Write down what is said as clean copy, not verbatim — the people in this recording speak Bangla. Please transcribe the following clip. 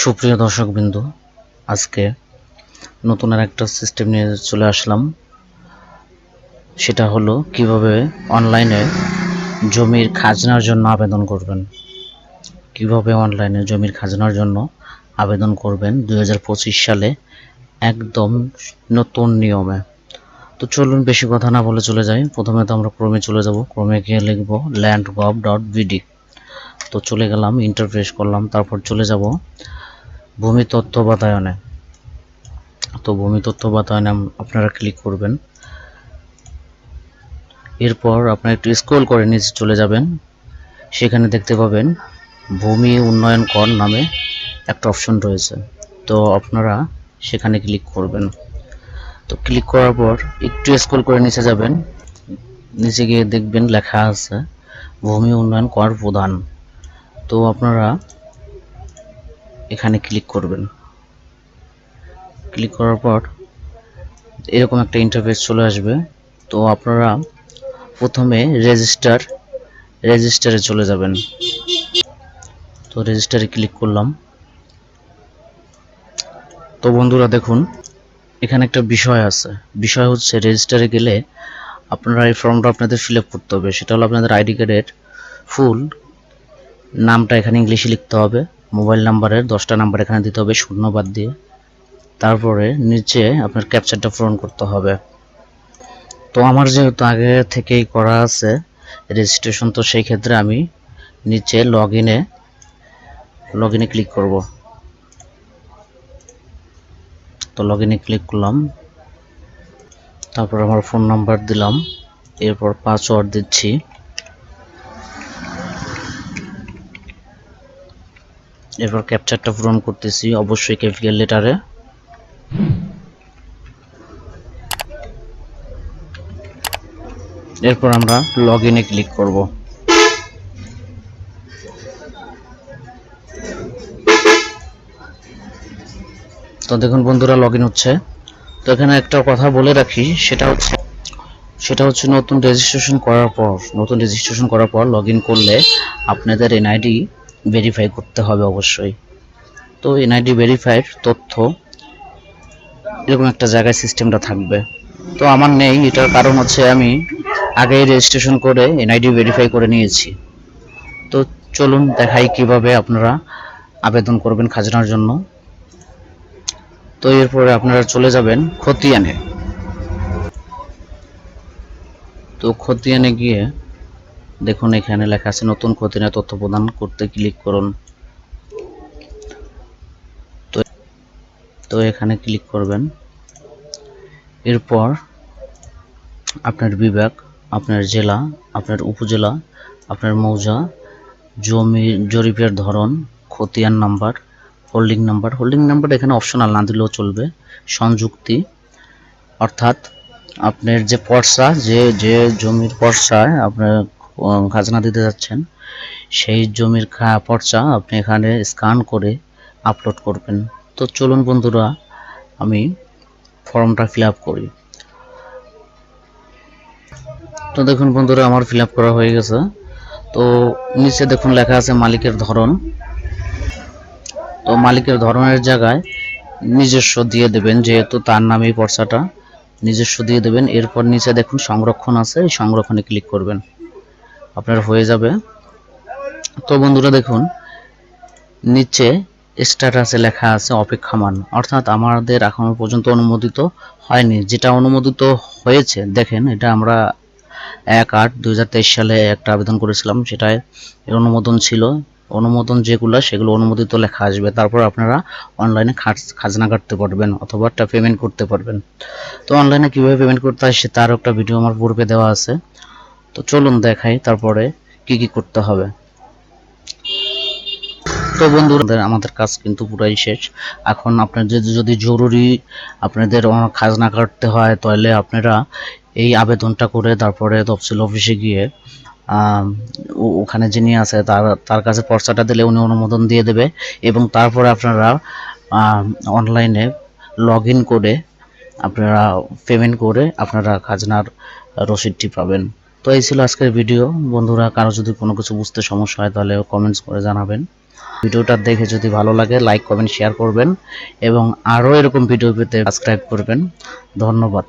সুপ্রিয় দর্শকবৃন্দ, আজকে নতুন আরেকটা সিস্টেম নিয়ে চলে আসলাম। সেটা হলো কিভাবে অনলাইনে জমির খাজনার জন্য আবেদন করবেন। কিভাবে অনলাইনে জমির খাজনার জন্য আবেদন করবেন 2025 সালে একদম নতুন নিয়মে। তো চলুন বেশি কথা না বলে চলে যাই। প্রথমে তো আমরা ক্রমে চলে যাব, ক্রমে গিয়ে লিখব landgov.bd। তো চলে গেলাম, ইন্টারফেস করলাম, তারপর চলে যাব ভূমি তথ্য বাতায়নে। তো ভূমি তথ্য বাতায়নে আপনারা ক্লিক করবেন। এরপর আপনারা একটু স্ক্রল করে নিচে চলে যাবেন, সেখানে দেখতে পাবেন ভূমি উন্নয়ন কর নামে একটা অপশন রয়েছে। তো আপনারা সেখানে ক্লিক করবেন। তো ক্লিক করার পর একটু স্ক্রল করে নিচে যাবেন, নিচে গিয়ে দেখবেন লেখা আছে ভূমি উন্নয়ন কর প্রদান। তো আপনারা এখানে ক্লিক করবেন। ক্লিক করার পর এরকম একটা ইন্টারফেস চলে আসবে। তো আপনারা প্রথমে রেজিস্টারে চলে যাবেন। তো রেজিস্টারে ক্লিক করলাম। তো বন্ধুরা দেখুন, এখানে একটা বিষয় আছে। বিষয় হচ্ছে রেজিস্টারে গেলে আপনারা এই ফর্মটা আপনাদের ফিল আপ করতে হবে। সেটা হলো আপনাদের আইডি কার্ডের ফুল নামটা এখানে ইংলিশে লিখতে হবে, মোবাইল নাম্বারের 10টা নাম্বার এখানে দিতে হবে শূন্য বাদ দিয়ে, তারপরে নিচে আপনার ক্যাপচারটা পূরণ করতে হবে। তো আমার যেহেতু আগে থেকেই করা আছে রেজিস্ট্রেশন, তো সেই ক্ষেত্রে আমি নিচে লগ ইনে ক্লিক করব। তো লগ ইনে ক্লিক করলাম, তারপর আমার ফোন নাম্বার দিলাম, এরপর পাসওয়ার্ড দিচ্ছি। এরপর ক্যাপচারটা পূরণ করতেছি, অবশ্যই ক্যাপিটাল লেটারে। এরপর আমরা লগ ইনে ক্লিক করব। তো দেখুন বন্ধুরা, লগ ইন হচ্ছে। তো এখানে একটা কথা বলে রাখি, সেটা হচ্ছে নতুন রেজিস্ট্রেশন করার পর লগ ইন করলে আপনাদের এনআইডি ভেরিফাই করতে হবে অবশ্যই। তো এনআইডি ভেরিফাইয়ের তথ্য এরকম একটা জায়গায় সিস্টেমটা থাকবে। তো আমার নেই, এটার কারণ হচ্ছে আমি আগেই রেজিস্ট্রেশন করে এনআইডি ভেরিফাই করে নিয়েছি। তো চলুন দেখাই কিভাবে আপনারা আবেদন করবেন খাজনার জন্য। তো এরপরে আপনারা চলে যাবেন খতিয়ানে। তো খতিয়ানে গিয়ে দেখুন এখানে লেখা আছে নতুন খতিয়ানে তথ্য প্রদান করতে ক্লিক করুন। তো এখানে ক্লিক করবেন। এরপর আপনার বিভাগ, আপনার জেলা, আপনার উপজেলা, আপনার মৌজা, জমি জরিপের ধরন, খতিয়ান নাম্বার, হোল্ডিং নাম্বার এখানে অপশনাল, না দিলেও চলবে। সংযুক্তি অর্থাৎ আপনার যে পর্চা, যে জমির পর্চায় আপনার খাজনা দিতে যাচ্ছেন, সেই জমির পর্চা আপনি এখানে স্ক্যান করে আপলোড করবেন। তো চলুন বন্ধুরা, আমি ফর্মটা ফিল আপ করি। তো দেখুন বন্ধুরা, আমার ফিল আপ করা হয়ে গেছে। তো নিচে দেখুন লেখা আছে মালিকের ধরন। তো মালিকের ধরনের জায়গায় নিজস্ব দিয়ে দেবেন, যেহেতু তার নামেই পর্চাটা, নিজস্ব দিয়ে দেবেন। এরপর নিচে দেখুন সংরক্ষণ আছে, এই সংরক্ষণে ক্লিক করবেন, আপনার হয়ে যাবে। তো বন্ধুরা দেখুন নিচে স্ট্যাটাসে লেখা আছে অপেক্ষমান, অর্থাৎ আমাদের এখনো পর্যন্ত অনুমোদিত হয়নি। যেটা অনুমোদিত হয়েছে দেখেন, এটা আমরা 1/8/2023 সালে একটা আবেদন করেছিলাম, সেটায় অনুমোদন ছিল। অনুমোদন যেগুলো, সেগুলো অনুমোদিত লেখা আসবে, তারপর আপনারা অনলাইনে খাজনা কাটতে পারবেন অথবা একটা পেমেন্ট করতে পারবেন। তো অনলাইনে কিভাবে পেমেন্ট করতে হয় তার একটা ভিডিও আমার পূর্বে দেওয়া আছে। তো চলুন দেখাই তারপরে কি কি করতে হবে। তো বন্ধুরা, আমাদের কাজ কিন্তু পুরাই শেষ। এখন আপনাদের যদি জরুরি আপনাদের খাজনা কাটতে হয়, তাহলে আপনারা এই আবেদনটা করে তারপরে তফসিল অফিসে গিয়ে ওখানে যিনি আছে তার কাছে পর্চাটা দিলে উনি অনুমোদন দিয়ে দেবে, এবং তারপরে আপনারা অনলাইনে লগ ইন করে আপনারা পেমেন্ট করে আপনারা খাজনার রসিদটি পাবেন। তো এই ছিল আজকের ভিডিও। বন্ধুরা, কারো যদি কোনো কিছু বুঝতে সমস্যা হয় তাহলে কমেন্টস করে জানাবেন। ভিডিওটা দেখে যদি ভালো লাগে লাইক কমেন্ট শেয়ার করবেন এবং আরও এরকম ভিডিও পেতে সাবস্ক্রাইব করবেন। ধন্যবাদ।